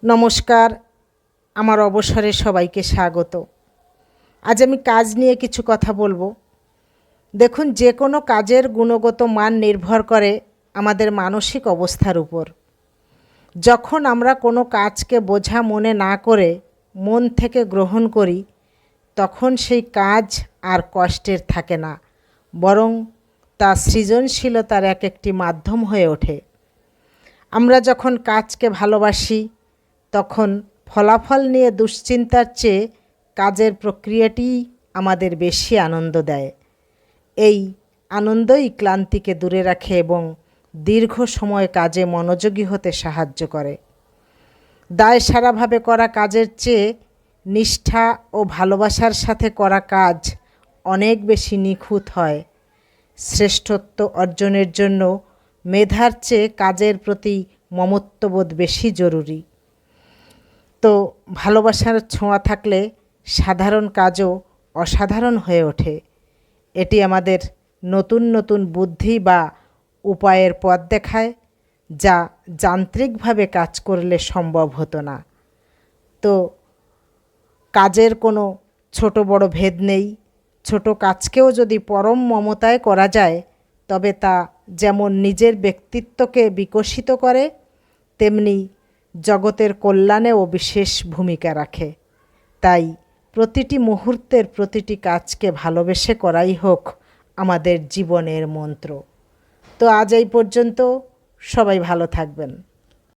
নমস্কার, আমার অবসরে সবাইকে স্বাগত। আজ আমি কাজ নিয়ে কিছু কথা বলবো। দেখুন, যে কোনো কাজের গুণগত মান নির্ভর করে আমাদের মানসিক অবস্থার উপর। যখন আমরা কোনো কাজকে বোঝা মনে না করে মন থেকে গ্রহণ করি, তখন সেই কাজ আর কষ্টের থাকে না, বরং তা সৃজনশীলতার একটি মাধ্যম হয়ে ওঠে। আমরা যখন কাজকে ভালোবাসি, তখন ফলাফল নিয়ে দুশ্চিন্তার চেয়ে কাজের প্রক্রিয়াটিই আমাদের বেশি আনন্দ দেয়। এই আনন্দই ক্লান্তিকে দূরে রাখে এবং দীর্ঘ সময় কাজে মনোযোগী হতে সাহায্য করে। দায়সারাভাবে করা কাজের চেয়ে নিষ্ঠা ও ভালোবাসার সাথে করা কাজ অনেক বেশি নিখুঁত হয়। শ্রেষ্ঠত্ব অর্জনের জন্য মেধার চেয়ে কাজের প্রতি মমত্ববোধ বেশি জরুরি। তো ভালোবাসার ছোঁয়া থাকলে সাধারণ কাজও অসাধারণ হয়ে ওঠে। এটি আমাদের নতুন নতুন বুদ্ধি বা উপায়ের পথ দেখায়, যা যান্ত্রিকভাবে কাজ করলে সম্ভব হতো না। তো কাজের কোনো ছোট বড় ভেদ নেই। ছোট কাজকেও যদি পরম মমতায় করা যায়, তবে তা যেমন নিজের ব্যক্তিত্বকে বিকশিত করে, তেমনি জগতের কল্যাণেও বিশেষ ভূমিকা রাখে। তাই প্রতিটি মুহূর্তের প্রতিটি কাজকে ভালোবেসে করাই হোক আমাদের জীবনের মন্ত্র। তো আজ এই পর্যন্ত, সবাই ভালো থাকবেন।